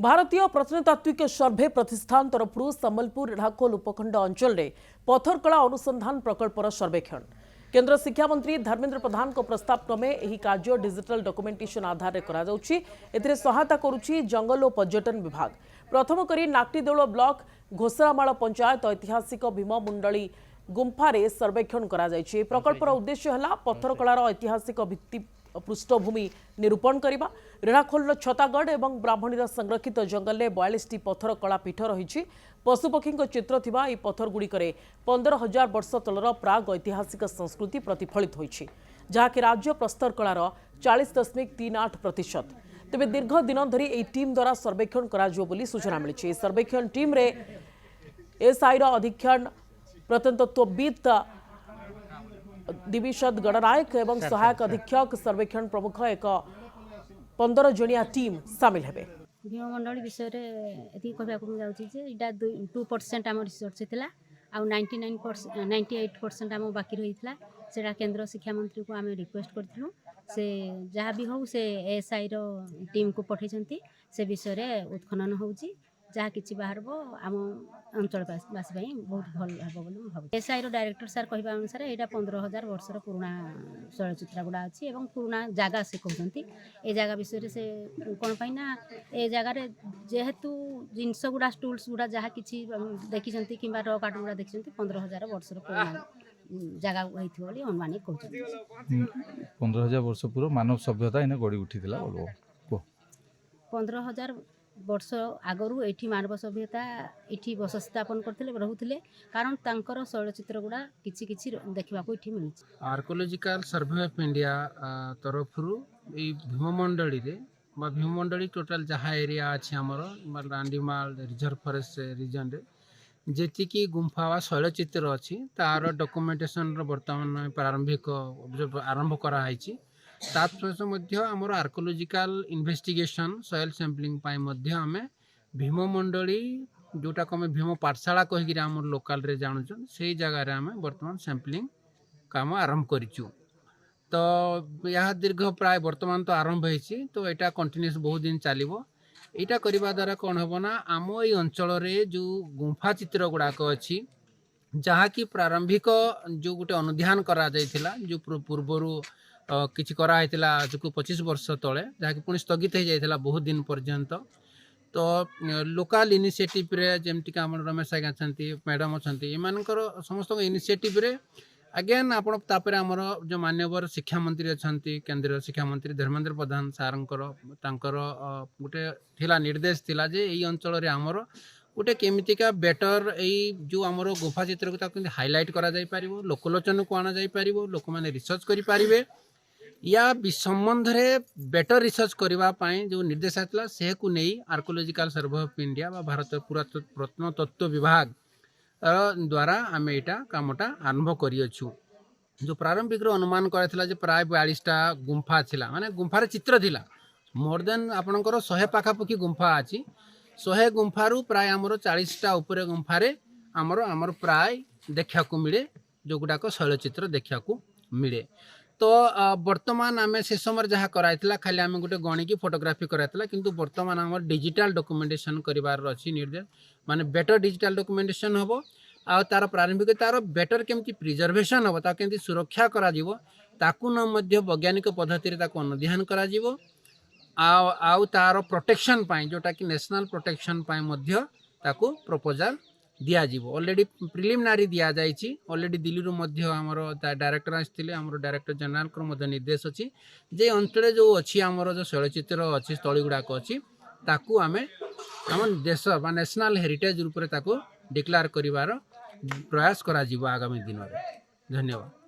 भारतीय प्रत्नतात्विक सर्भे प्रतिष्ठान तरफ सम्बलपुर रेढ़ाखोल उपखंड अंचल में पत्थरकला अनुसंधान प्रकल्पर सर्वेक्षण केंद्र शिक्षा मंत्री धर्मेंद्र प्रधान को प्रस्ताव क्रमे यह कार्य डिजिटल डॉक्यूमेंटेशन आधार में सहायता करुच्ची जंगल और पर्यटन विभाग। प्रथम करी नाक्टीदेउल ब्लॉक घोसरामाल पंचायत ऐतिहासिक भीममुंडली गुंफारे सर्वेक्षण कराଯାଇଛି। प्रकल्पर उद्देश्य है पत्थरकलार ऐतिहासिक भित्ति पृष्ठभूमि निरूपण करने। रेढ़ाखोल छतागढ़ और ब्राह्मणीर संरक्षित जंगल में 42टी पत्थर कला पीठ रही। पशुपक्षी चित्र थिबा यह पत्थर गुड़िक 15,000 वर्ष तलर प्राग ऐतिहासिक संस्कृति प्रतिफलित होइछि, जहाँकि राज्य प्रस्तर कलार 40.38%। तेबे दीर्घ दिन धरी यह टीम द्वारा सर्वेक्षण करा सूचना मिली। सर्वेक्षण टीम रे एसआईर अधीक्षण प्रत्नतत्वविद दिविशद गणनायक एवं सहायक अधीक्षक सर्वेक्षण प्रमुख एक 15 जणिया टीम सामिल हेबे। भीममंडली विषय ये कहना 2% आम रिसर्च था आ 98% आम बाकी रही है। केंद्र शिक्षा मंत्री को आम रिक्वेस्ट करूँ से जहाँ भी हो से एसआई टीम को पठे से विषय उत्खनन हो जहाँ कि बाहर आम अंचलवासी बहुत भल हम भाव। एसआई डायरेक्टर सार कहवा अनुसार यहाँ 15,000 वर्षर पुराणा शैलचित्र गुड़ा अच्छी और पुराणा जगह से कहते ये जगह विषय से कौन पाइना ए जगार जेहेतु जिनस गुड़ा टूल्स गुड़ा जहाँ कि देखी कि रॉक आर्ट गुड़ा देखी 15,000 वर्षर पुराणा जगह होती अनुमानिक कहते। 15,000 वर्ष पूर्व मानव सभ्यता इन गढ़ी उठी 15,000 वर्ष आगरू एठी मानव सभ्यता एठी बस स्थापन करते रोते कारण तांकर शैलचित्र गुड़ा किछि देखा मिली। आर्कोलॉजिकल सर्वे ऑफ इंडिया तरफ भीममंडली भीममंडली टोटाल जहाँ एरिया अच्छे आमर रांडीमाल रिजर्व फॉरेस्ट रीजन रे जी गुंफा वा शैलचित्र अच्छी तार डॉक्यूमेंटेशन बर्तमान प्रारंभिक आरंभ कराई। आमर आर्कोलॉजिकल इन्वेस्टिगेशन सॉइल सैंपलिंग आम भीममंडली जोटा को आम भीम पाठशाला कहीकि आम लोकाल रे जानूँ से जगार आम बर्तमान सैंपलिंग काम आरंभ करूँ। तो यह दीर्घ प्राय बर्तमान तो आरंभ होती तो यहाँ कंटिन्यूस बहुत दिन चलो। यहाँ करने द्वारा कौन हम ना आम ये अंचल जो गुंफा चित्र गुड़ाक अच्छी जहाँ कि प्रारंभिक जो गोटे अनुध्यान करा जो पूर्वर किछि कराई आज को 25 वर्ष तले जहाँ कि पुणी स्थगित हो जाता बहुत दिन पर्यंत। तो लोकल इनिशिएटिव रे जेमती आम रमेश आज्ञा अच्छा मैडम अच्छा एमानकर समस्त इनिशिएटिव रे अगेन आपण तापर आमर जो मान्यवर शिक्षा मंत्री अच्छा केंद्रीय शिक्षा मंत्री धर्मेंद्र प्रधान सारंकर गोटे थिला निर्देश थिला जे एई अंचल रे आमर गोटे केमितिका बेटर एई जो आमर गुफा चित्र को ताकि हाईलाइट करा जाई परिवो, लोकलोचन को आना जाई परिवो, लोक माने रिसर्च करि परिबे या संबंध रे बेटर रिसर्च करने जो निर्देश आता से को नहीं archaeological survey of India Bharat प्रत्नतत्व विभाग द्वारा आम यहाँ कामटा आरंभ करूँ। जो प्रारंभिक अनुमान कराइला प्राय 42टा गुंफा थिला माने गुंफार चित्र थिला मोर देन आपणकर 100 पाखापाखि गुंफा अच्छी 100 गुंफारू प्राय आमर 40टा उपरे गुंफारे आमर प्राय देखा मिले जो गुड़ाक शैलचित्र देखा मिले। तो वर्तमान आम से समय जहाँ कराइला खाली आम गोटे गणिकी फोटोग्राफी कराइला किंतु वर्तमान आम डिजिटल डॉक्यूमेंटेशन करिवार अछि निर्देश माने बेटर डिजिटल डॉक्यूमेंटेशन होबो आ तार प्रारंभिक तार बेटर केमती प्रिजर्वेशन होबो ता केमती सुरक्षा करा जीवो ताकू न मध्य वैज्ञानिक पद्धति रे ताकू अनुध्यान करा जीवो आ तार प्रोटेक्शन पाई जोटा कि नेशनल प्रोटेक्शन पाई मध्य ताकू प्रपोजल दिया जीवो। ऑलरेडी प्रिलिमिनारी दिया जाइछि ऑलरेडी दिल्ली रो मध्य हमर डायरेक्टर आस्थिले हमर डायरेक्टर जनरल को मध्य निर्देश अछि जे अंचल जो अछि हमर जो शैलचित्र अछि स्थली गुडाक अछि ताकू आमे हम देश बा नेशनल हेरिटेज रूप रे ताकू डिक्लेयर करिवार प्रयास करा जीवो आगामी दिन में। धन्यवाद।